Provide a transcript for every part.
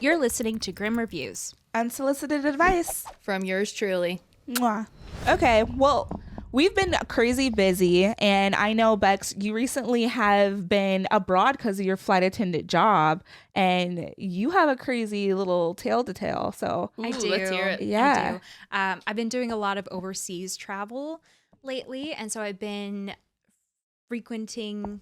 You're listening to Grim Reviews. Unsolicited advice. From yours truly. Mwah. Okay, well, we've been crazy busy, and I know, Bex, you recently have been abroad because of your flight attendant job, and you have a crazy little tale to tell. So Ooh, I do. let's hear it. Yeah. I do. I've been doing a lot of overseas travel lately, and so I've been frequenting.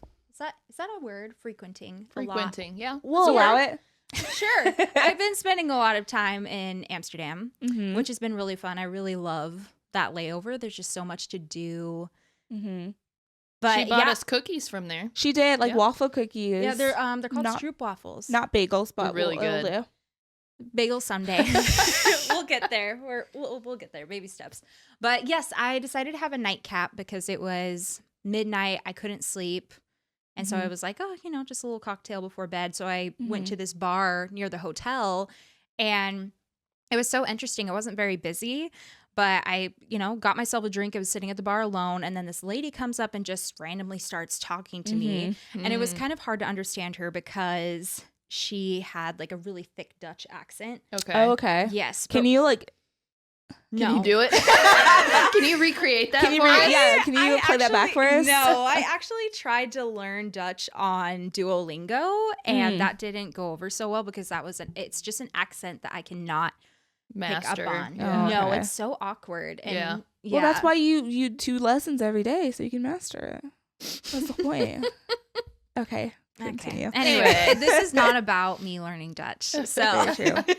Is that a word? Frequenting. Frequenting, yeah. we'll allow it. Sure. I've been spending a lot of time in Amsterdam, Mm-hmm. which has been really fun. I really love that layover. There's just so much to do. Mm-hmm. But She bought us cookies from there. She did, like Yeah. waffle cookies. yeah, they're called not- stroop waffles. not bagels, but They're really it'll good. do. Bagel someday. We'll get there. We'll get there. Baby steps. But yes, I decided to have a nightcap because it was midnight. I couldn't sleep. And so I was like, oh, just a little cocktail before bed. So I went to this bar near the hotel, and it was so interesting. It wasn't very busy, but I, got myself a drink. I was sitting at the bar alone. And then this lady comes up and just randomly starts talking to me. And it was kind of hard to understand her because she had like a really thick Dutch accent. Okay. Oh, okay. Yes. Can but you like? Can you do it? Can you recreate that Can you for us? yeah? Can you play that back for us? No, I actually tried to learn Dutch on Duolingo, and that didn't go over so well because it's just an accent that I cannot Master. pick up on. Yeah. No, Okay. it's so awkward. And Yeah. Well, that's why you do lessons every day so you can master it. That's the point. Okay. Continue. Okay. Anyway, this is not about me learning Dutch. So Very true.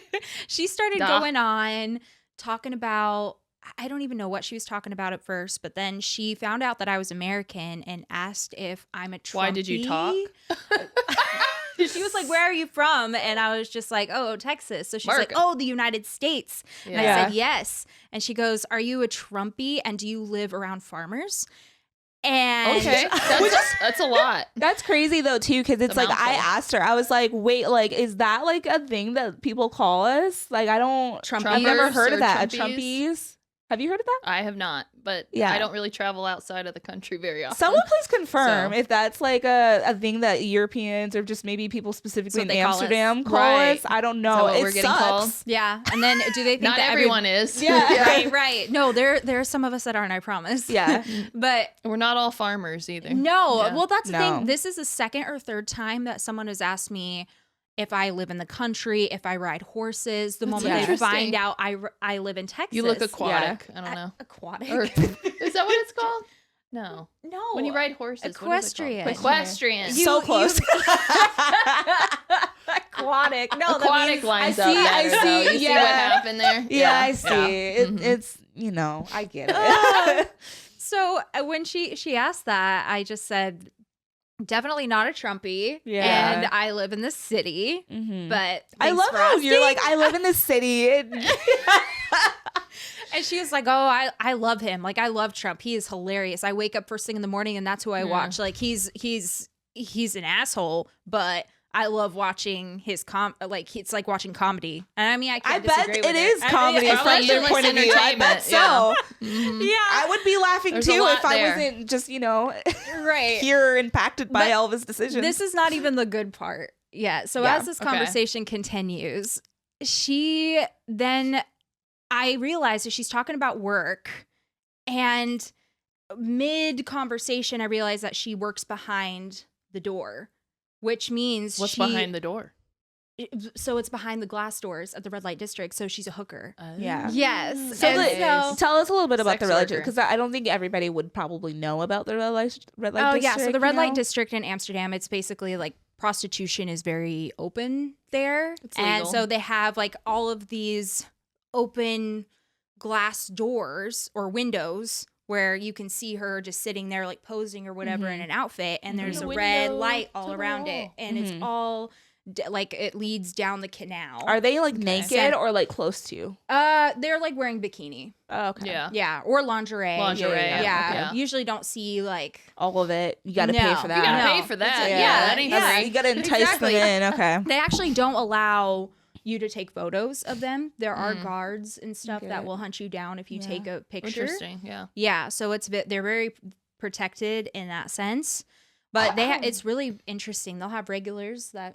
she started Duh. going on talking about, I don't even know what she was talking about at first, but then she found out that I was American and asked if I'm a Trumpy. Why did you talk? She was like, where are you from? And I was just like, oh, Texas. So she's like, America. oh, the United States. And I Yeah. said, yes. And she goes, are you a Trumpy and do you live around farmers? And Okay. That's a lot. That's crazy though too, because it's The like I mouthful. asked her, I was like, wait, like is that like a thing that people call us? Like I've never Trumpers heard of or that. Trumpies? Trumpies. Have you heard of that? I have not, but Yeah. I don't really travel outside of the country very often. Someone please confirm So- if that's like a thing that Europeans or just maybe people specifically in what they call us. Amsterdam call Right. us. I don't Is know. that what It we're getting sucks. called? yeah. And then do they think Not that everyone is. Yeah. right. No, there are some of us that aren't, I promise. Yeah. But We're not all farmers either. no, Yeah. well, that's the No. thing. This is the second or third time that someone has asked me if I live in the country, if I ride horses. The moment they interesting. find out I live in Texas. You look aquatic. I don't know. Aquatic? Or, is that what it's called? No. no. When you ride horses. what is it called? Equestrian. Equestrian. So close. Aquatic. No, that Aquatic means- lines I up see- I better, see, though. You see yeah. what happened there? Yeah, I see. Mhm. It's I get it. So when she asked that, I just said, definitely not a Trumpy. Yeah. And I live in the city. Mhm. But I thanks love for how you're asking. like, I live in the city. And she was like, oh, I love him. Like, I love Trump. He is hilarious. I wake up first thing in the morning and that's who I watch. Like, he's an asshole, but I love watching his it's like watching comedy. And I mean, I I can't bet disagree with it is I mean, comedy it's from like- their Especially point of view. I bet entertainment, so. yeah. I would be laughing There's a too lot if I there. wasn't just, right. here impacted by But all of his decisions. This is not even the good part. Yeah. So Yeah, as this okay. conversation continues, I realized that she's talking about work, and mid conversation, I realized that she works behind the door, which means What's behind the door? So it's behind the glass doors at the red light district. So she's a hooker. Yeah. Yes. So, And like, tell us a little bit about Sex the red light worker. because I don't think everybody would probably know about the red light Oh district. yeah, so the red you light know? district in Amsterdam, it's basically like prostitution is very open there. It's and legal. so they have like all of these open glass doors or windows where you can see her just sitting there like posing or whatever in an outfit, and there's The a red window light to all the around it, wall. and it's all like it leads down the canal. Are they like naked Sen- or like close to? They're like wearing bikini. Oh, okay. Yeah. Yeah, or lingerie. Lingerie, Yeah. okay. Usually don't see like All of it. You got to No. pay for that. You gotta No. pay for that. It's- Yeah, that ain't yeah. free. You got to entice Exactly. them in. Okay. they actually don't allow you to take photos of them. There are guards and stuff Get that it. will hunt you down if you take a picture. Interesting. Yeah. Yeah, so they're very protected in that sense. But it's really interesting. They'll have regulars that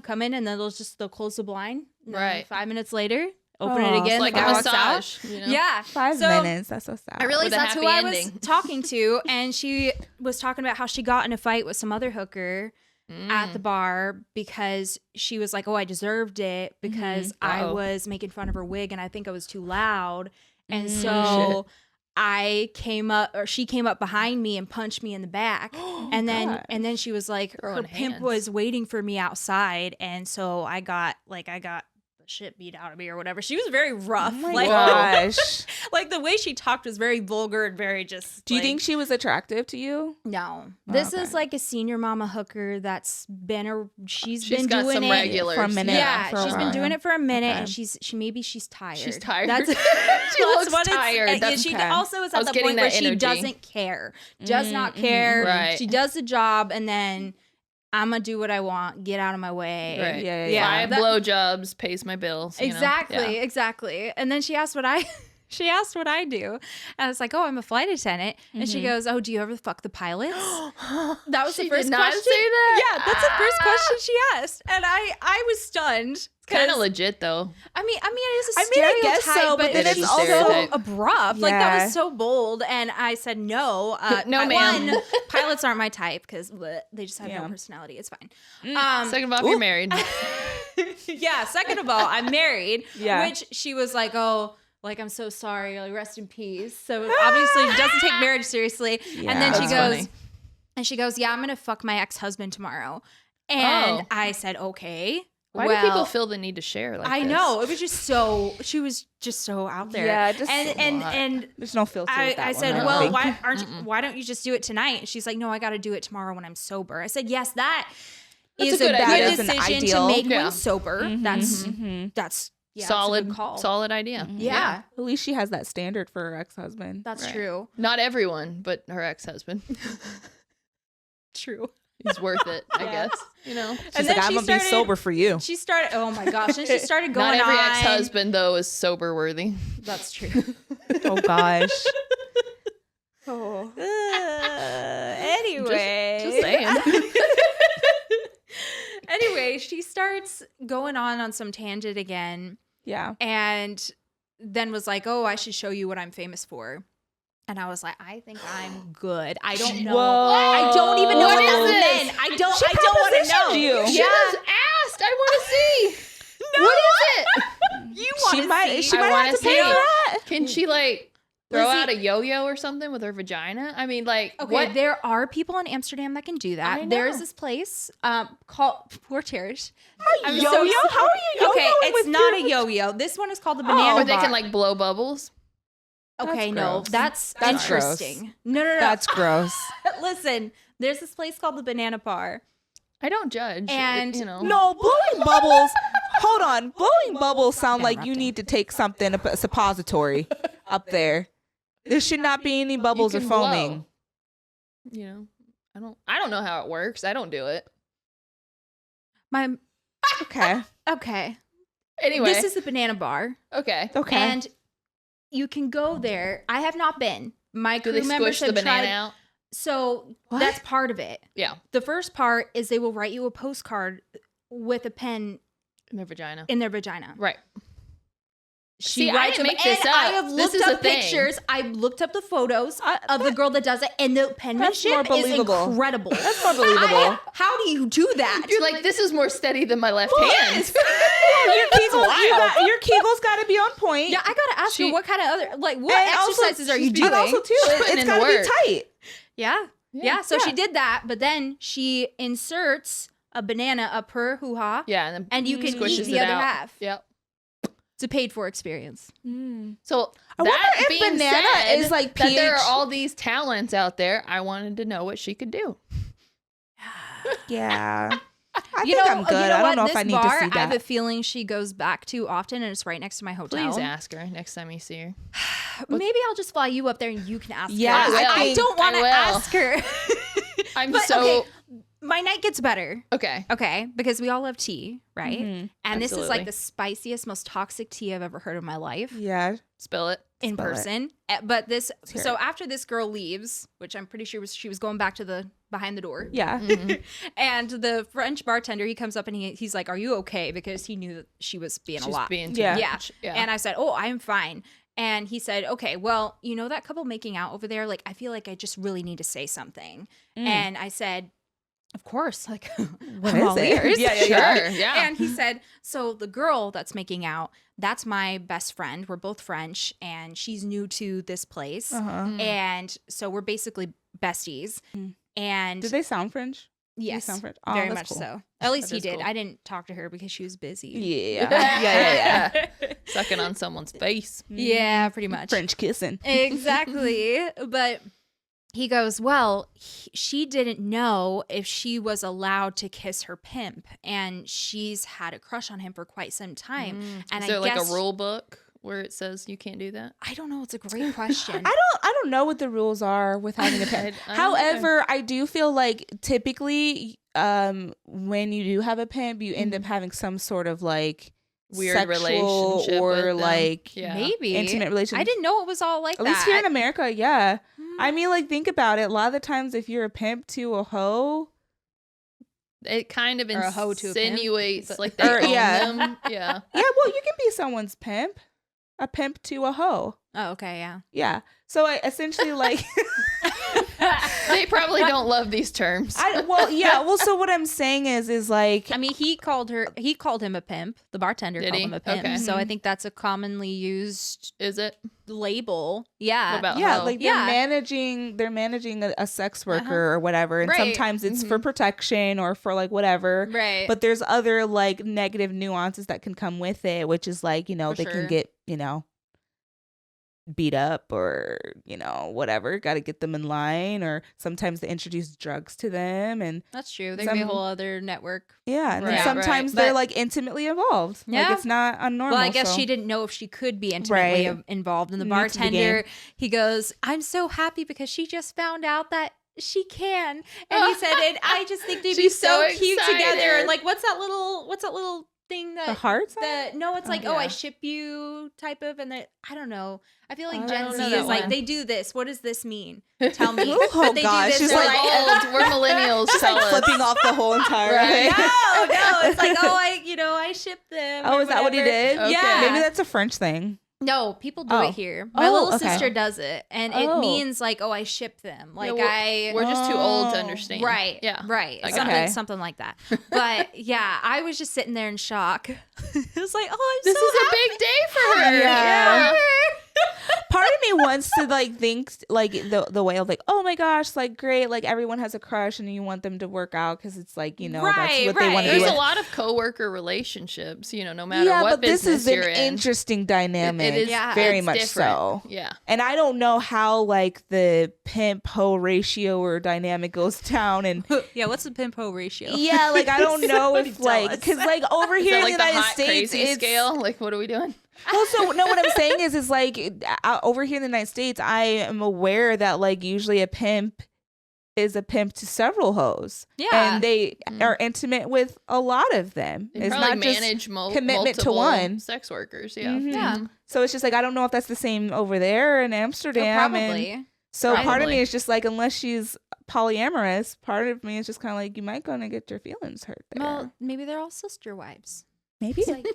come in and then they'll close the blind Right. 5 minutes later, open it Oh, again. It's like the a guy walks out. massage. You know? Yeah. 5 So, minutes. That's so sad. I realized With a that's who happy I was ending. talking to, and she was talking about how she got in a fight with some other hooker at the bar because she was like, "Oh, I deserved it because I Uh-oh. was making fun of her wig, and I think I was too loud." And Mm. so she came up behind me and punched me in the back, and then she was like, Throwing her pimp hands. was waiting for me outside, and so I got the shit beat out of me or whatever. She was very rough. Oh my like, gosh. like the way she talked was very vulgar and very just. Do you like, think she was attractive to you? No, Oh, this okay. is like a senior mama hooker that's been She's been got doing some it regulars. for a minute. Yeah, for a she's been while. doing it for a minute, Okay. and she's tired. She's tired. That's She looks tired. And That's she okay. also is I at was the getting point where that she energy. doesn't care, does not care. Right. She does the job, and then I'm gonna do what I want. Get out of my way. Right. Yeah, Yeah. 5 that- blowjobs pays my bills. you know? Exactly, Yeah. exactly. And then she asked what I do. And I was like, "Oh, I'm a flight attendant." And she goes, "Oh, do you ever fuck the pilots?" That was She the first did not question. say that? Yeah, that's the first question she asked. And I was stunned. Kind of 'cause- legit though. I mean, it is a I mean, I stereotype, guess so, but then she's it's so also- abrupt. Like, that Yeah. was so bold. And I said, no. No, ma'am. One, pilots aren't my type because they just have Yeah. no personality. It's fine. Second of all, you're married. Yeah, second of all, I'm married. Yeah. Which she was like, oh, like, I'm so sorry. Like, rest in peace. So obviously doesn't take marriage seriously. Yeah. And then That's funny. she goes, yeah, I'm going to fuck my ex-husband tomorrow. And Oh. I said, okay. Why well, do people feel the need to share like I this? know. It was just so, she was just so out there. Yeah, just and a lot. and There's no filter with that I one, said, don't well, think. why don't you just do it tonight? And she's like, no, I got to do it tomorrow when I'm sober. I said, yes, that's That's is a a good good idea. That is an decision to ideal. make Yeah. when sober. That's Mhm. yeah, it's a solid, good call. solid idea. Yeah, At least she has that standard for her ex-husband. that's Right. true. Not everyone, but her ex-husband. True. He's worth it, I Yeah. guess. You know, She's And like, then I'm she gonna started- be sober for you. She started. Oh my gosh! And she started going not every on. ex-husband though is sober worthy. That's true. Oh gosh. Oh. Anyway. Just saying. Anyway, she starts going on some tangent again, Yeah. and then was like, "Oh, I should show you what I'm famous for." And I was like, "I think I'm good. I don't know. Whoa. I don't even know What what is that this? meant. I don't. She I don't want to know." propositioned you. She Yeah. just asked. I want to see. No. What is it? You want She to might. see? She I might wanna have to pay see. for that. Can she like throw Lizzie- out a yo-yo or something with her vagina? I mean, like, Okay, what? there are people in Amsterdam that can do that. I know. There's this place called Poor Cherish. I'm Yo-yo? so- How are you Okay, yo-yoing it's with not your- a yo-yo. This one is called the Banana Or they Bar. can like blow bubbles. Okay, That's no, gross. that's That's gross. interesting. No. That's gross. Listen, there's this place called the Banana Bar. I don't judge. And you know, No, blowing bubbles. Hold on. Blowing bubbles sound like you Interrupting. need to take something, a suppository up there. There should not be any bubbles or can foaming. blow. You know, I don't know how it works. I don't do it. Okay. Okay. Anyway, This is the Banana Bar. okay. Okay. And you can go there. I have not been. My Do crew they members squish the have banana tried. out? So What? that's part of it. Yeah, The first part is they will write you a postcard with a pen in their vagina. in their vagina. Right. She See, I writes didn't them, make this and up. I have This looked is up a thing. pictures. I've looked up the photos I- of the girl that does it, and the penmanship more is believable. incredible. That's more believable. How do you do that? You're like, this is more steady than my left hand. your your Kegel's got to be on point. Yeah, I gotta ask She- you what kind of other what And also- exercises are you but doing? also too, She's putting it's in got to the be work. tight. Yeah. Yeah. So Yeah. she did that, but then she inserts a banana up her hoo ha, Yeah, and then and you can squishes eat the it other out. half. Yep. It's a paid for experience. So I wonder that if being banana said, is, like, that there are pH all these talents out there. I wanted to know what she could do. Yeah. I You think know, I'm good. You know I what? don't know This if I need bar, to see I have that. a feeling she goes back to often, and it's right next to my hotel. Please ask her next time you see her. Maybe I'll just fly you up there, and you can ask Yeah, her. I I will. don't want I to will. ask her. I'm But, so okay. My night gets better. okay. Okay, because we all love tea, right? Mhm. And this is Absolutely. like the spiciest, most toxic tea I've ever heard in my life. Yeah. Spill it. In Spill it. person. But this, hear so after this girl leaves, which I'm pretty sure she was going back to the behind the door. Yeah. And the French bartender, he comes up and he's like, "Are you okay?" Because he knew that she was being a lot. Being Yeah. much. And I said, "Oh, I'm fine." And he said, "Okay, well, you know that couple making out over there? Like, I feel like I just really need to say something." And I said, "Of course, like, What I'm is all it? ears." Yeah, Sure. Yeah. And he said, "So the girl that's making out, that's my best friend. We're both French, and she's new to this place. And so we're basically besties." And Did they sound French? yes, sound French? Oh, very that's much cool. so. At least he is did. cool. I didn't talk to her because she was busy. Yeah. Sucking on someone's face. Yeah, pretty much. French kissing. Exactly. But he goes, "Well, she didn't know if she was allowed to kiss her pimp, and she's had a crush on him for quite some time." And Is there I like guess, a rule book where it says you can't do that? I don't know. It's a great question. I don't know what the rules are with having a pimp. I don't know. However, I do feel like typically when you do have a pimp, you end up having some sort of like Weird sexual relationship or with them. like Yeah. Maybe intimate relationship. I didn't know it was all like At that. least here in America, yeah. I mean, like, think about it. A lot of the times, if you're a pimp to a hoe, It kind of Or a hoe to a pimp. insinuates like they Or, own yeah. them. Yeah. yeah, well, you can be someone's pimp, a pimp to a hoe. Oh, okay, yeah. Yeah. So I essentially like, They probably don't love these terms. so what I'm saying is like, I mean, he called him a pimp. The bartender Did called he? him a pimp. Okay. So I think that's a commonly used Is it? label. Yeah. What about yeah, hoe? like Yeah. they're managing a sex worker or whatever. And Right. sometimes it's for protection or for like whatever. Right. But there's other like negative nuances that can come with it, which is like, you know, For they sure. can get, you know, beat up or, you know, whatever. Got to get them in line, or sometimes they introduce drugs to them. And That's true. There could be a Some- whole other network. yeah, and then Right, sometimes right. they're But- like intimately involved. Yeah. Like it's not unnormal. Well, I guess so- she didn't know if she could be intimately Right. involved. And the New to the bartender, game. he goes, "I'm so happy because she just found out that she can." And he said, "And I just think they'd be She's so so cute together." excited. And like, what's that little thing that The heart sign? no, it's like, Oh, "Oh, I yeah. ship you" type of, and I don't know. I feel like I Gen don't Z know is that like, one. they do this. What does this mean? Tell me. Oh, But they gosh, do this. she's They're like, Old. We're millennials. Just Tell like us. flipping off the whole entire Right. thing. no, it's like, "Oh, I ship them." Oh, or is that what he whatever. did? Okay. Yeah. Maybe that's a French thing. No, people do Oh. it here. My Oh, little okay. sister does it, and it Oh. means like, "Oh, I ship them." Like we're just too old to understand. right, Yeah. right, I got something, it. something like that. But yeah, I was just sitting there in shock. It was like, "Oh, I'm This so is happy." a big day for her. Yeah. Part of me wants to like think like the way of like, oh my gosh, like great, like everyone has a crush and you want them to work out because it's like, you know, that's Right, what they want to right. do. There's a with- lot of coworker relationships, you know, no matter yeah, what but this business is an you're in. interesting dynamic. It is Yeah. very it's much different. so. Yeah. And I don't know how like the pimp hoe ratio or dynamic goes down. And Yeah, what's the pimp hoe ratio? yeah, like I don't know Somebody if tell like us. because like over Is here that in like the the United hot States, crazy it's scale? Like, what are we doing? Also, no, what I'm saying is like over here in the United States, I am aware that like usually a pimp is a pimp to several hoes. Yeah. And they are intimate with a lot of them. They It's probably not just manage commitment to multiple one. sex workers. Yeah. Mhm. Yeah. So it's just like I don't know if that's the same over there in Amsterdam. And Probably. so part of Probably. me is just like unless she's polyamorous, part of me is just kind of like you might gonna get your feelings hurt there. Well, maybe they're all sister wives. maybe, It's like,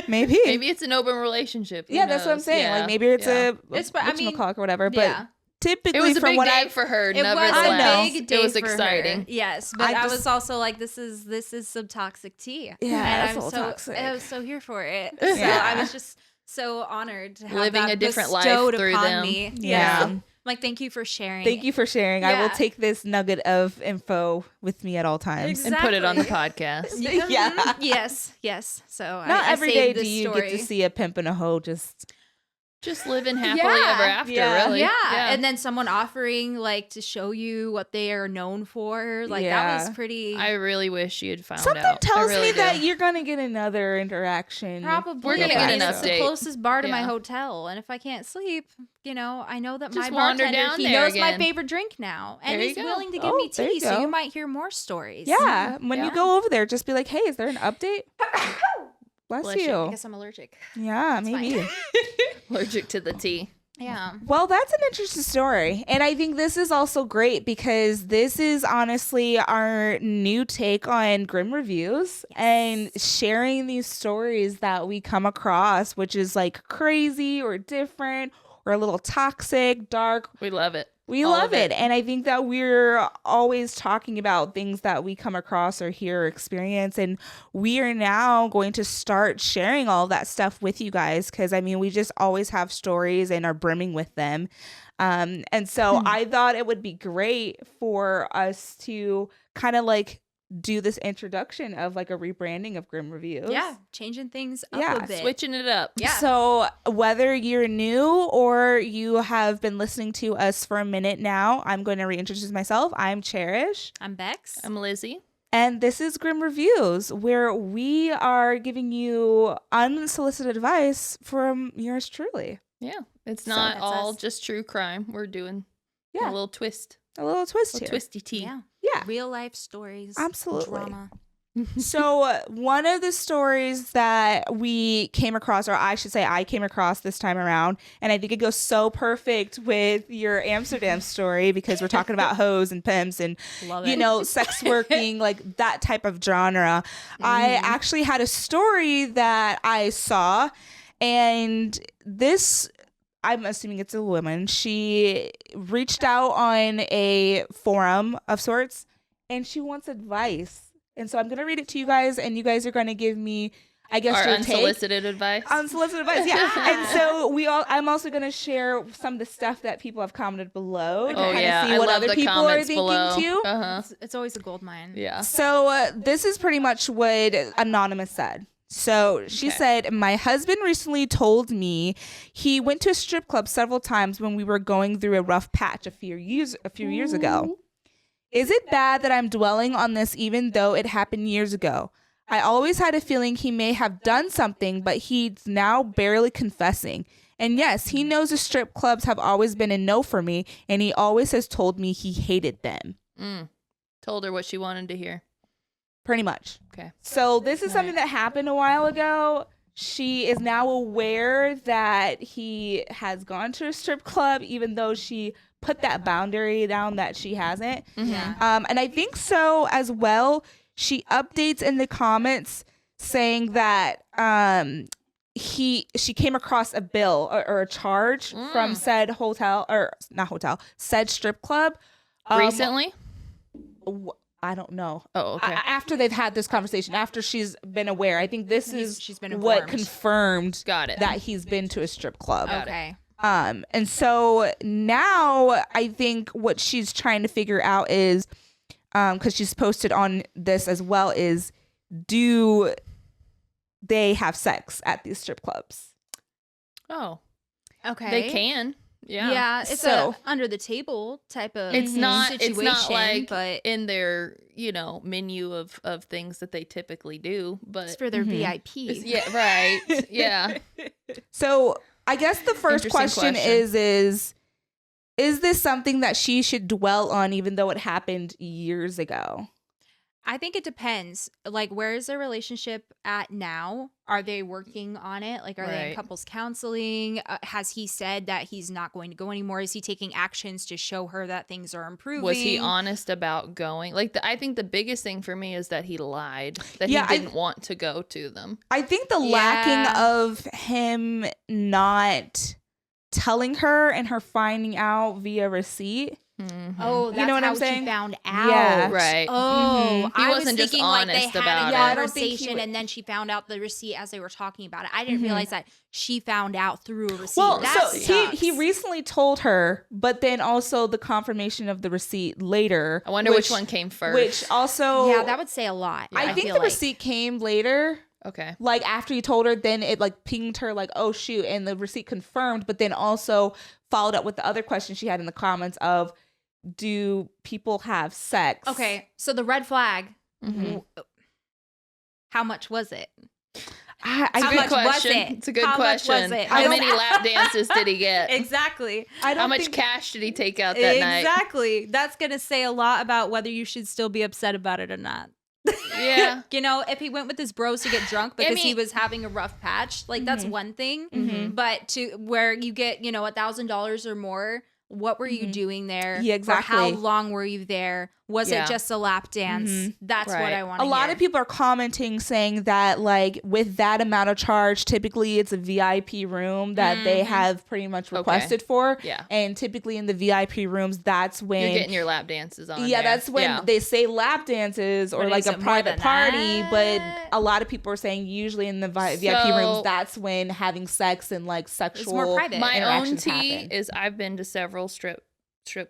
maybe, Maybe it's an open relationship. Who Yeah, that's what I'm knows? saying. Yeah. Like maybe it's Yeah. It's- I mean, whatchamacallit or whatever. But yeah. typically, It was a from big what day I for her. It was Nevertheless, a big day it was for exciting. her. Yes, but I I just- was also like, this is some toxic tea. Yeah, and that's I'm a little so toxic. I was so here for it. So Yeah. I was just so honored to have Living that a different life bestowed through upon them. me. Yeah. I'm like, thank you for sharing. Thank you for sharing. I will Yeah. take this nugget of info with me at all times. And put it on the Exactly. podcast. Yeah. Mhm. Yes. So Not I every saved day do this you story. get to see a pimp and a hoe just Just living happily Yeah. ever after, Yeah. really. Yeah. And then someone offering like to show you what they are known for. Like that was Yeah. pretty I really wish she had found something out. I tells really me do. that you're gonna get another interaction. probably. We're gonna get I an mean, it's the update. closest bar to my Yeah. hotel. And if I can't sleep, I know that Just my wander bartender, down he there knows my again. favorite drink now. And There you he's go. willing to give Oh, me there tea. you So go. you might hear more stories. Yeah, when you Yeah. go over there, just be like, "Hey, is there an update?" Bless Bless you. you. I guess I'm allergic. Yeah, It's maybe. fine. Allergic to the tea. Yeah. Well, that's an interesting story. And I think this is also great because this is honestly our new take on Grim Reviews and sharing these stories that we come across, which is like crazy or different or a little toxic, dark. We love it. We All love of it. it. And I think that we're always talking about things that we come across or hear or experience. And we are now going to start sharing all that stuff with you guys. Because, I mean, we just always have stories and are brimming with them. And so I thought it would be great for us to kind of like do this introduction of like a rebranding of Grim Reviews. Yeah. Changing things up Yeah, a bit. Switching it up. Yeah. So whether you're new or you have been listening to us for a minute now, I'm going to reintroduce myself. I'm Cherish. I'm Bex. I'm Lizzie. And this is Grim Reviews, where we are giving you unsolicited advice from yours truly. Yeah. It's So not that's all us. just true crime. We're doing Yeah. a little twist. A little twist A here. twisty tea. Yeah. Yeah. Real life stories. Absolutely. Drama. So one of the stories that we came across, or I should say I came across this time around, and I think it goes so perfect with your Amsterdam story because we're talking about hoes and pimps and, Love you it. know, sex working, like that type of genre. I actually had a story that I saw, and this, I'm assuming it's a woman. She reached out on a forum of sorts, and she wants advice. And so I'm going to read it to you guys, and you guys are going to give me, I guess, Our your take. unsolicited advice. Unsolicited advice, yeah. And so I'm also going to share some of the stuff that people have commented below to Oh, kind yeah. of see I what love other the people are comments thinking below. too. Uh-huh. It's always a gold mine. Yeah. So this is pretty much what Anonymous said. So she Okay. said, my husband recently told me he went to a strip club several times when we were going through a rough patch a few years ago. Is it bad that I'm dwelling on this even though it happened years ago? I always had a feeling he may have done something, but he's now barely confessing. And yes, he knows the strip clubs have always been a no for me, and he always has told me he hated them. Told her what she wanted to hear. Pretty much. Okay. So this is something that happened a while ago. She is now aware that he has gone to a strip club, even though she put that boundary down that she hasn't. Yeah. And I think so as well. She updates in the comments saying that she came across a bill or a charge from said hotel, or not hotel, said strip club. Recently? I don't know. Oh, okay. After they've had this conversation, after she's been aware, I think this is she's been what informed. confirmed Got it. that he's been to a strip club. Okay. And so now I think what she's trying to figure out is, because she's posted on this as well, is do they have sex at these strip clubs? Oh, Okay. they can. Yeah. Yeah. It's So- a under the table type of It's not. situation. It's not like but in their menu of things that they typically do. But it's for their VIP. yeah, right. Yeah. So I guess the first Interesting question is this something that she should dwell on even though it happened years ago? I think it depends. Like, where is their relationship at now? Are they working on it? Like, are they in Right. couples counseling? Has he said that he's not going to go anymore? Is he taking actions to show her that things are improving? Was he honest about going? Like, I think the biggest thing for me is that he lied. That Yeah, he didn't want to go to them. I think the Yeah. lacking of him not telling her and her finding out via receipt. Oh, that's You know what how I'm saying? she found out. Yeah. Right. Oh, Mhm. He I was wasn't just thinking like they honest had about a it. Yeah, I don't think he conversation would- and then she found out the receipt as they were talking about it. I didn't realize that she found out through a receipt. Well, That so sucks. he recently told her, but then also the confirmation of the receipt later. I wonder which one came first. Which also, yeah, that would say a lot. I think feel the like. receipt came later. Okay. Like after he told her, then it like pinged her like, oh shoot, and the receipt confirmed, but then also followed up with the other question she had in the comments of, do people have sex? Okay, so the red flag. Mhm. How much was it? I It's a How good much was question. it? It's a good How much was question. it? How I many don't- lap dances did he get? Exactly. I don't How much think- cash did he take out that night? Exactly. That's gonna say a lot about whether you should still be upset about it or not. Yeah. You know, if he went with his bros to get drunk because he mean- was having a rough patch, like that's one thing. But to where you get, you know, $1,000 or more, what were you doing there? Yeah, For how exactly. long were you there? Was Yeah. it just a lap dance? That's what Right. I want to A lot of people are commenting saying that like with that amount of charge, typically it's a VIP room that they have pretty much requested for. Yeah. And typically in the VIP rooms, that's when You're getting your lap dances on. yeah, there. that's when they say lap dances or But like is a it more private than party. that? But a lot of people are saying usually in the VIP So- rooms, that's when having sex and like sexual more private. My own interactions tea happen. is I've been to several strip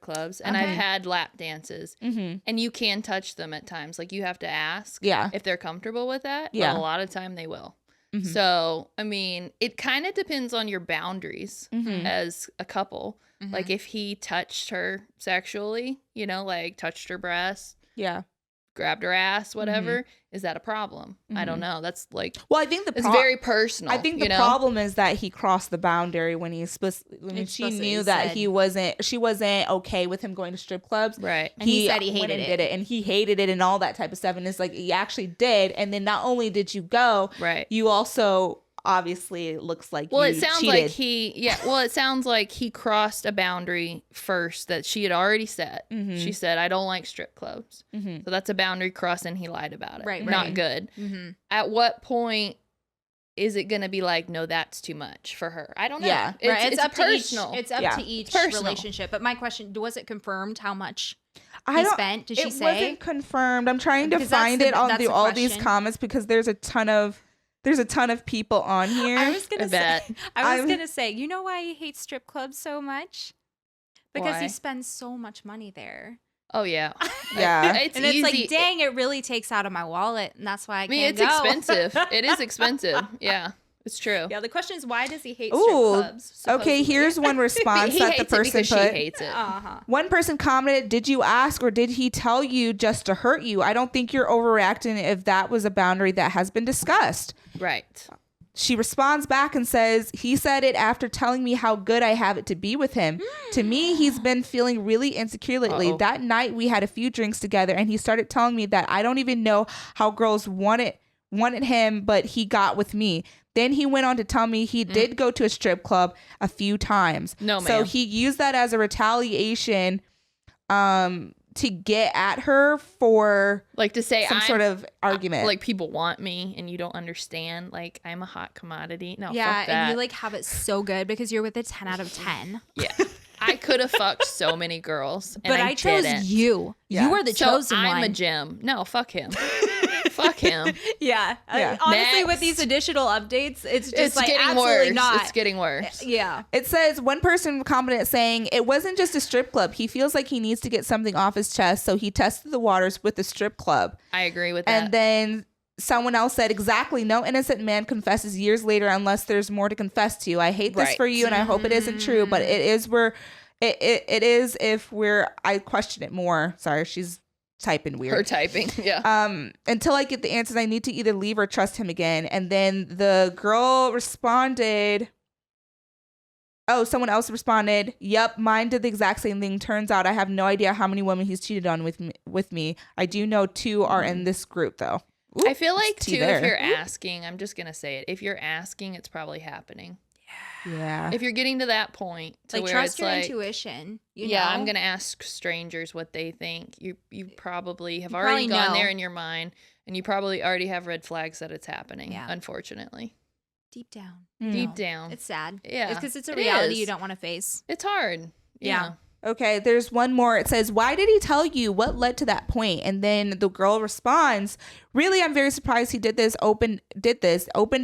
clubs and I've had lap dances and you can touch them at times. Like you have to ask Yeah. if they're comfortable with that. Yeah. But a lot of time they will. So, I mean, it kind of depends on your boundaries as a couple. Like if he touched her sexually, you know, like touched her breast, Yeah. grabbed her ass, whatever, is that a problem? I don't know. That's like, Well, I think it's very personal. I think the you know? problem is that he crossed the boundary when he when It's she explicitly knew that said. she wasn't okay with him going to strip clubs. Right. And he said he went hated and it. did it, and he hated it and all that type of stuff. And it's like he actually did. And then not only did you go, Right. you also obviously it looks like Well, you it sounds cheated. like it sounds like he crossed a boundary first that she had already set. She said, I don't like strip clubs. So that's a boundary crossed and he lied about it. Right, Not right. good. At what point is it going to be like, no, that's too much for her? I don't know. Yeah. It's up personal. to each. It's up Yeah. to each Personal. relationship. But my question: was it confirmed how much I he don't- spent? Did she it say? wasn't confirmed. I'm trying to Because that's find the- it on that's the all these question. comments because there's a ton of people on here. I was gonna I say. bet. I was I'm- gonna say. You know why he hates strip clubs so much? Because Why? he spends so much money there. Oh, yeah. Yeah. It's And it's easy. like, dang, it really takes out of my wallet, and that's why I I mean, can't it's go. expensive. It is expensive. Yeah, it's true. Yeah, the question is, why does he hate strip Ooh. clubs? Okay, here's one response He that the hates it person because she put. hates it. One person commented, "Did you ask or did he tell you just to hurt you? I don't think you're overreacting if that was a boundary that has been discussed." Right. She responds back and says, "He said it after telling me how good I have it to be with him. To me, he's been feeling really insecure lately. Uh-oh. That night we had a few drinks together and he started telling me that I don't even know how girls wanted him, but he got with me. Then he went on to tell me he did go to a strip club a few times. No, So ma'am. he used that as a retaliation to get at her for Like to say some I'm sort of argument. like people want me and you don't understand. Like I'm a hot commodity. No, Yeah, fuck that. and you like have it so good because you're with a 10 out of 10. Yeah. I could have fucked so many girls, and But I chose didn't. you. Yeah. You were the So chosen I'm one. a gem. No, fuck him. Fuck him. Yeah. Yeah. Honestly, with Next. these additional updates, it's just It's like getting absolutely worse. not. It's getting worse. Yeah. It says one person commented saying it wasn't just a strip club. He feels like he needs to get something off his chest, so he tested the waters with the strip club. I agree with that. And then someone else said, exactly, no innocent man confesses years later unless there's more to confess to. I hate this Right. for you and I hope it isn't true, but it is it is if I question it more. Sorry, she's typing weird. Her typing. Yeah. Until I get the answers, I need to either leave or trust him again. And then the girl responded, oh, someone else responded, yep, mine did the exact same thing. Turns out I have no idea how many women he's cheated on with me. I do know 2 are in this group, though. Ooh, I feel like it's too, tea there. if you're asking, I'm just gonna say it. If you're asking, it's probably happening. Yeah. If you're getting to that point, to Like where trust it's your like, intuition. You yeah, know? I'm gonna ask strangers what they think. You probably have You already probably gone know. there in your mind, and you probably already have red flags that it's happening. Yeah. Unfortunately, deep down. deep down, It's sad. Yeah, It's because it's a it reality is. you don't want to face. it's hard. Yeah. Okay, there's one more. It says, why did he tell you? What led to that point? And then the girl responds, really, I'm very surprised he opened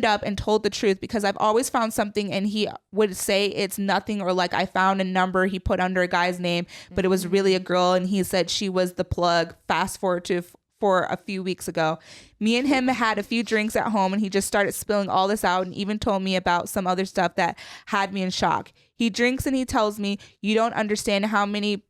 up and told the truth because I've always found something and he would say it's nothing or like I found a number he put under a guy's name, but it was really a girl and he said she was the plug. Fast forward to for a few weeks ago. Me and him had a few drinks at home and he just started spilling all this out and even told me about some other stuff that had me in shock. He drinks and he tells me, you don't understand how many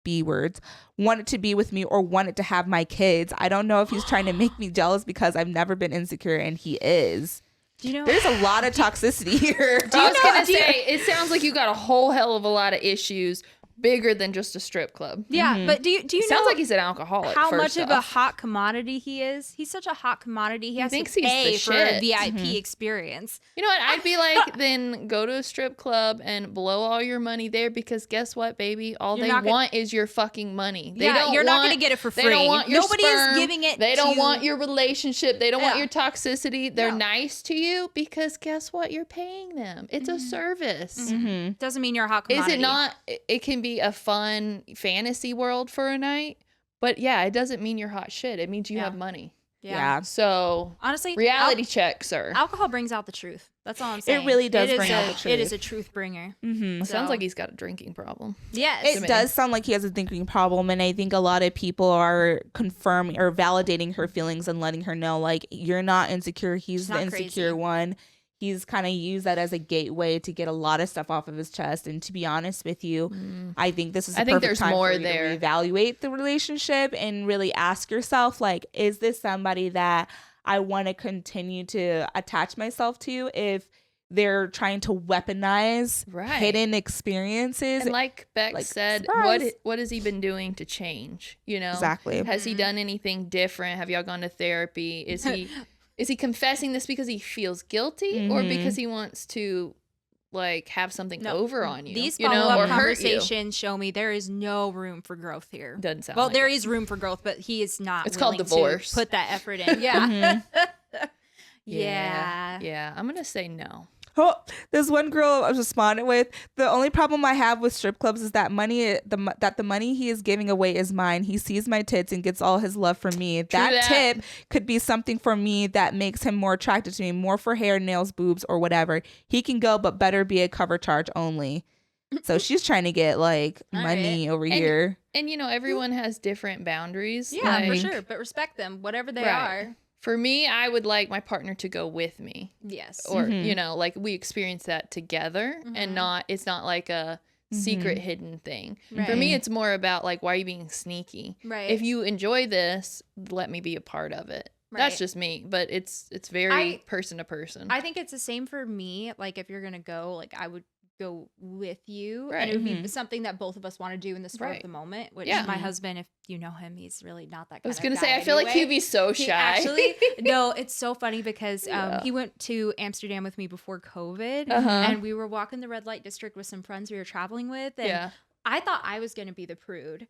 B words wanted to be with me or wanted to have my kids. I don't know if he's trying to make me jealous because I've never been insecure and he is. Do you know? There's a lot of toxicity here. I was gonna say, it sounds like you got a whole hell of a lot of issues bigger than just a strip club. Yeah, but do you know? Sounds like he's an alcoholic. How first much of a off. hot commodity he is? He's such a hot commodity. He has thinks to he's pay the for a shit. VIP experience. You know what? I'd be like, then go to a strip club and blow all your money there because guess what, baby? All You're they not want is your fucking money. They Yeah, don't you're not want- gonna get it for They don't free. want your Nobody is sperm. giving it They don't to- want your relationship. They don't want Yeah. your toxicity. They're No. nice to you because guess what? You're paying them. It's a service. Doesn't mean you're a hot Is commodity. it not? It can be a fun fantasy world for a night, but yeah, it doesn't mean you're hot shit. It means you Yeah. have money. Yeah. So Honestly, reality check, sir. alcohol brings out the truth. That's all I'm saying. really does It is bring out the It is truth. a truth bringer. Mm-hmm. It sounds So- like he's got a drinking problem. Yes. It does sound like he has a thinking problem, and I think a lot of people are confirming or validating her feelings and letting her know, like, you're not insecure. He's the not insecure crazy. one. He's kind of used that as a gateway to get a lot of stuff off of his chest. And to be honest with you, I think this is I a think perfect there's time more for you there. to reevaluate the relationship and really ask yourself, like, is this somebody that I want to continue to attach myself to if they're trying to weaponize Right. hidden experiences? And like Beck like, said, surprise. what has he been doing to change? You know, Exactly. Has he done anything different? Have y'all gone to therapy? Is he confessing this because he feels guilty or because he wants to like have something No. over on you? These you know, follow-up or hurt you? conversations show me there is no room for growth here. Doesn't sound Well, like there it. is room for growth, but he is not. It's called willing divorce. To put that effort in. Yeah. Yeah. Yeah. I'm gonna say no. Oh, there's one girl I was responding with. The only problem I have with strip clubs is that the money he is giving away is mine. He sees my tits and gets all his love from me. That tip could be something for me that makes him more attracted to me, more for hair, nails, boobs, or whatever. He can go, but better be a cover charge only. So she's trying to get like All money over And- here. And you know, everyone has different boundaries. Yeah, for Like, sure. But respect them, whatever they Right. are. For me, I would like my partner to go with me. Yes. Or you know, like we experience that together and it's not like a secret hidden thing. For me, it's more about like, why are you being sneaky? Right. If you enjoy this, let me be a part of it. That's Right. just me, but it's very person to person. I think it's the same for me. Like, if you're gonna go, like, I would go with you, Right. and it would be something that both of us want to do in the spur Right. of the moment. Which Yeah. my husband, if you know him, he's really not that. I was kind gonna of say, guy I feel like anyway. he'd be so He shy. actually, no, it's so funny because Yeah. he went to Amsterdam with me before COVID, Uh-huh. and we were walking the red light district with some friends we were traveling with, and Yeah. I thought I was gonna be the prude.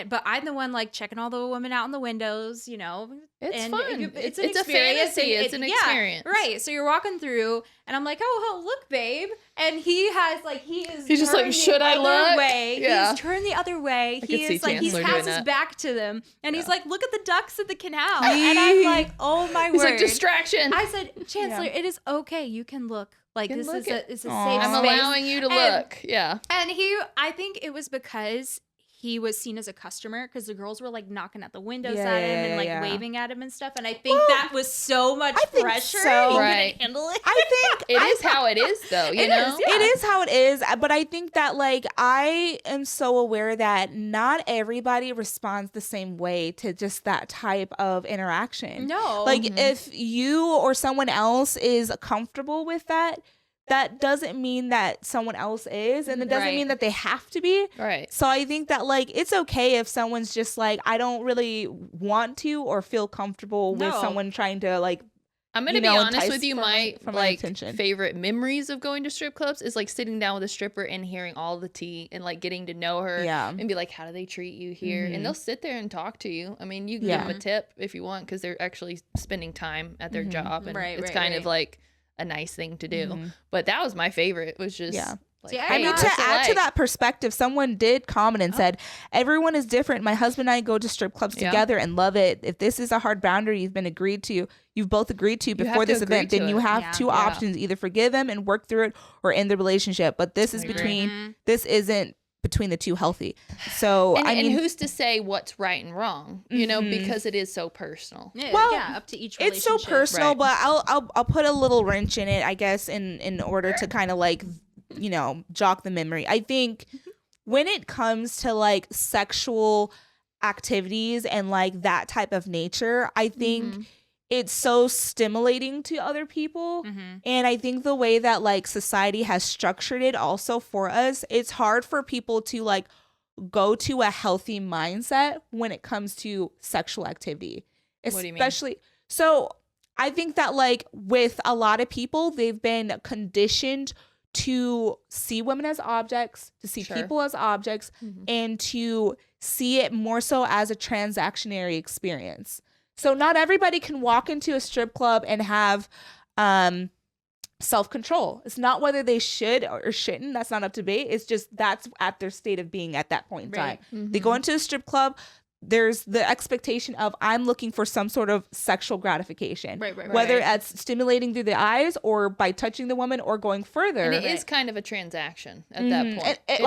But I'm the one like checking all the women out in the windows, you know. It's and fun. It's It's an a experience, fantasy. and It's an yeah, experience. right? So you're walking through, and I'm like, oh, look, babe, and he has like He's just like, turned the "Should I other look?" Way. Yeah. He's turned the other way. could He see is like he's Chancellor doing has his that. back to them, and he's like, look at the ducks at the canal, and I'm like, oh my He's word. like, distraction. I said, Chancellor, it is okay. You can look. Like, You can this look is at- it's a Aw. safe I'm space. allowing you to And- look. Yeah. And I think it was because he was seen as a customer because the girls were like knocking at the windows Yeah, at him yeah, and like yeah. waving at him and stuff. And I think Well, that was so much I think pressure. so. He Right. couldn't handle it. I think It is how it is, though, you It know? is, yeah. It is how it is, but I think that like I am so aware that not everybody responds the same way to just that type of interaction. No. Like if you or someone else is comfortable with that, that doesn't mean that someone else is, and it doesn't Right. mean that they have to be. Right. So I think that like it's okay if someone's just like, I don't really want to or feel comfortable with No. someone trying to like, I'm gonna you be know, honest entice with you. for my My attention. favorite memories of going to strip clubs is like sitting down with a stripper and hearing all the tea and like getting to know her. Yeah. And be like, how do they treat you here? Mhm. And they'll sit there and talk to you. I mean, you can Yeah. give them a tip if you want because they're actually spending time at their job, and Right, it's right, kind right. of like a nice thing to do. Mhm. But that was my favorite. It was just Yeah. like, See, I hey, I mean, not to what's it add to like? that perspective, someone did comment and said, everyone is different. My husband and I go to strip clubs Yeah. together and love it. If this is a hard boundary you've both agreed to have before to this agree event, to then you it. have Yeah. two Yeah. options: either forgive him and work through it or end the relationship. But this is I agree. between, this isn't between the two healthy. So, And, I and mean, who's to say what's right and wrong? You know, Mhm. because it is so personal. yeah, well, yeah, up to each it's so relationship. personal, Right. but I'll put a little wrench in it, I guess, in order to kind of like, you know, jog the memory. I think when it comes to like sexual activities and like that type of nature, I think it's so stimulating to other people. Mhm. And I think the way that like society has structured it also for us, it's hard for people to like go to a healthy mindset when it comes to sexual activity. What do you mean? Especially, so I think that like with a lot of people, they've been conditioned to see women as objects, to see people as objects, and to see it more so as a transactionary experience. So not everybody can walk into a strip club and have self-control. It's not whether they should or shouldn't. That's not up to debate. It's just that's at their state of being at that point in time. They go into a strip club. There's the expectation of I'm looking for some sort of sexual gratification, whether it's stimulating through the eyes or by touching the woman or going further. And it is kind of a transaction at that point. It's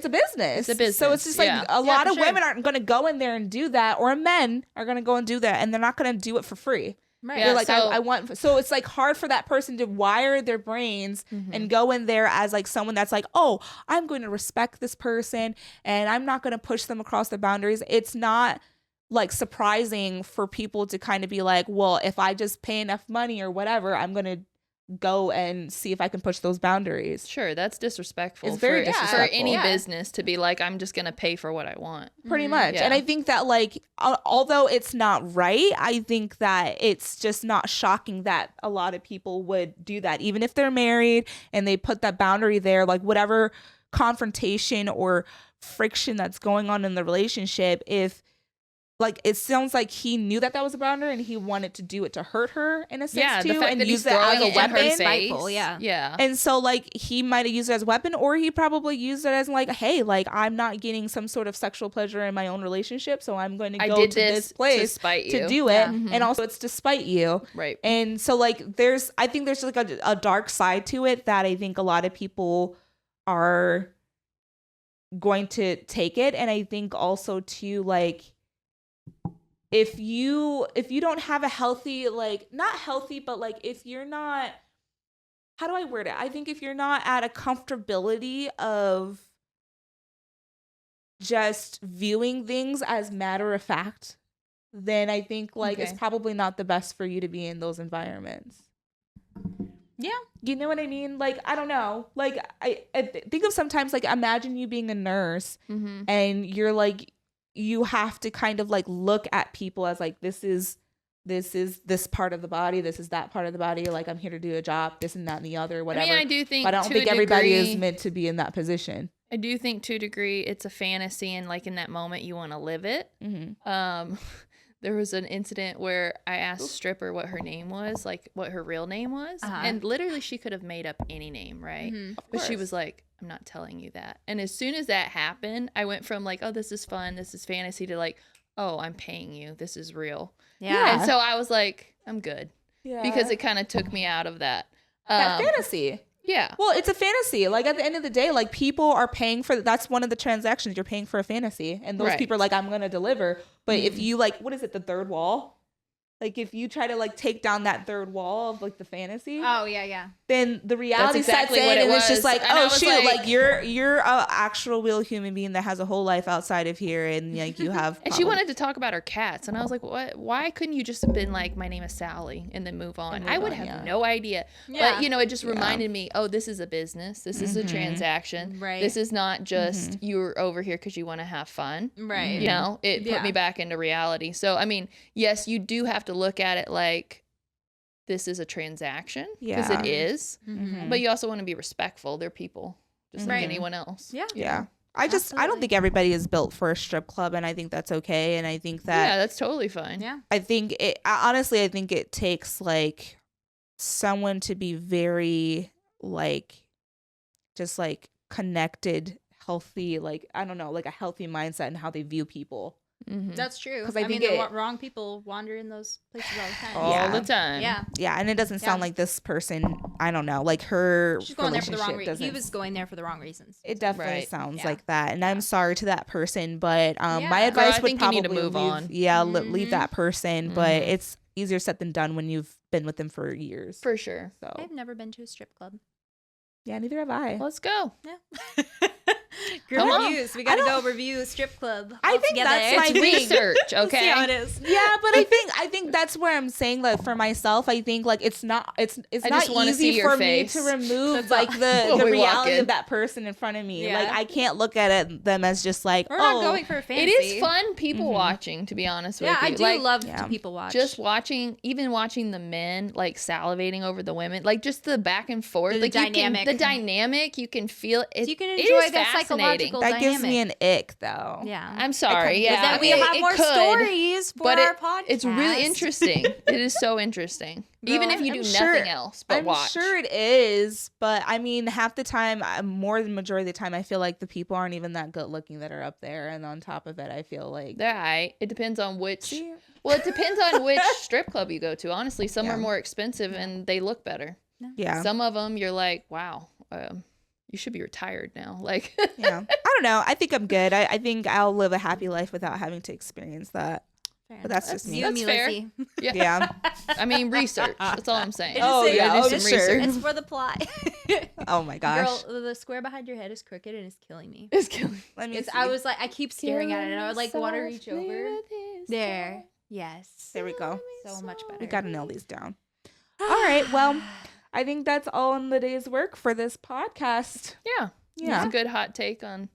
a business. It's a business. So it's just like a lot of women aren't going to go in there and do that, or men are going to go and do that, and they're not going to do it for free. Right. They're like, I want. So it's like hard for that person to wire their brains and go in there as like someone that's like, oh, I'm going to respect this person and I'm not going to push them across the boundaries. It's not like surprising for people to kind of be like, well, if I just pay enough money or whatever, I'm going to go and see if I can push those boundaries. Sure, that's disrespectful. It's very disrespectful. For any business to be like, I'm just going to pay for what I want. Pretty much. Yeah. And I think that like, although it's not right, I think that it's just not shocking that a lot of people would do that. Even if they're married and they put that boundary there, like whatever confrontation or friction that's going on in the relationship, if like it sounds like he knew that was a boundary and he wanted to do it to hurt her in a sense too, and use it as a weapon. Spiteful, yeah. And so like he might have used it as a weapon, or he probably used it as like, hey, like I'm not getting some sort of sexual pleasure in my own relationship, so I'm going to go to this place to do it, and also it's to spite you, right? And so like I think there's like a dark side to it that I think a lot of people are going to take it, and I think also too like, if you don't have a healthy, like not healthy, but like if you're not, how do I word it? I think if you're not at a comfortability of just viewing things as matter of fact, then I think like it's probably not the best for you to be in those environments. Yeah. You know what I mean? Like, I don't know. Like I think of sometimes like imagine you being a nurse and you're like, you have to kind of like look at people as like, this is this part of the body, this is that part of the body, like I'm here to do a job, this and that and the other, whatever. I mean, I do think, but I don't think everybody is meant to be in that position. I do think to a degree it's a fantasy, and like in that moment you want to live it. There was an incident where I asked a stripper what her name was, like what her real name was, and literally she could have made up any name, right? But she was like, I'm not telling you that. And as soon as that happened, I went from like, oh, this is fun, this is fantasy, to like, oh, I'm paying you, this is real. Yeah. And so I was like, I'm good. Yeah. Because it kind of took me out of that fantasy. Yeah. Well, it's a fantasy. Like at the end of the day, like people are paying for, that's one of the transactions. You're paying for a fantasy. And those people are like, I'm going to deliver. But if you like, what is it? The third wall? Like if you try to like take down that third wall of like the fantasy. Oh yeah. Then the reality sets in and it's just like, oh shoot, like you're a actual real human being that has a whole life outside of here, and like you have. And she wanted to talk about her cats, and I was like, what? Why couldn't you just have been like, my name is Sally, and then move on? I would have no idea. Yeah. But it just reminded me, oh, this is a business. This is a transaction. Right. This is not just you're over here because you want to have fun. Right. It put me back into reality. So I mean, yes, you do have to look at it like this is a transaction, because it is, but you also want to be respectful. They're people just like anyone else. Yeah. I don't think everybody is built for a strip club, and I think that's okay. And I think that that's totally fine. Yeah. I think honestly, I think it takes like someone to be very like just like connected, healthy, like I don't know, like a healthy mindset and how they view people. That's true. Because I think the wrong people wander in those places all the time. All the time. Yeah, and it doesn't sound like this person. I don't know, like her. She's going there for the wrong reasons. He was going there for the wrong reasons. It definitely sounds like that, and I'm sorry to that person, but my advice would probably you need to move on. Yeah, leave that person, but it's easier said than done when you've been with them for years. For sure. So I've never been to a strip club. Yeah, neither have I. Let's go. Yeah. Group Come on. reviews. We gotta go review a strip club. I all think together. that's my It's thing. research, See okay? how it is. Yeah, but I think that's where I'm saying, like, for myself, I think like it's not I not just wanna see easy your for face. me to remove That's like all. When the we walk reality in. of that person in front of me. Yeah. Like I can't look at them as just like, We're oh, not going for a It fantasy. is fun people watching, to be honest with Yeah, you. I do like, love Yeah. to people watch. just even watching the men like salivating over the women, like just the back and forth, The like dynamic. the dynamic, you can feel it. So you can it enjoy is that fascinating. psychological that gives me dynamic. an ick though. Yeah. I'm sorry, But yeah. But then we it- have it more could, stories for but our podcast. it's really interesting. It is so interesting, even if you do I'm nothing sure- else but I'm watch. sure it is, but I mean, half the time, more than majority of the time, I feel like the people aren't even that good looking that are up there, and on top of it, I feel like They're aight. It depends on which. See? Well, it depends on which strip club you go to. Honestly, some Yeah. are more expensive and they look better. Yeah, Some of them, you're like, wow, you should be retired now. Like, yeah. I don't know. I think I'm good. I think I'll live a happy life without having to experience that. Fair But that's enough. just me. You and That's me, fair. Lizzie. yeah. Yeah. I mean, research. That's all I'm saying. It just is- gotta do oh, some sure. research. It's for the plot. Oh my gosh. Girl, the square behind your head is crooked and it's killing me. It's killing. Let me. It's, See. I was like, I keep staring at it and I would like want to reach over. There. Yes. There we go. So much better. We got to nail these down. All right. Well, I think that's all in the day's work for this podcast. Yeah. Yeah. It's a good hot take on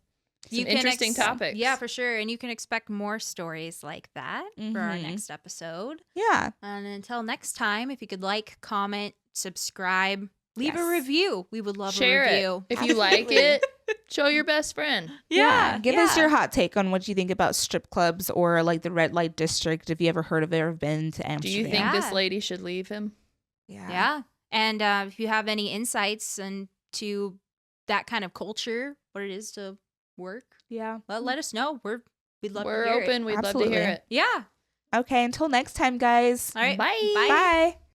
some interesting topics. Yeah, for sure. And you can expect more stories like that for our Mhm. next episode. Yeah. And until next time, if you could like, comment, subscribe, leave a Yes. review. We would love Share a it. review. If you like Absolutely. it, show your best friend. Give us your hot take on what you think about strip clubs or like the red light district. If you ever heard of it or been to Amsterdam. Do you think Yeah. this lady should leave him? Yeah. And if you have any insights into that kind of culture, what it is to work, Yeah. let us know. We'd love We're to hear open. it. We'd love to Absolutely. hear it. Yeah. Okay. Until next time, guys. All right. Bye. Bye. Bye.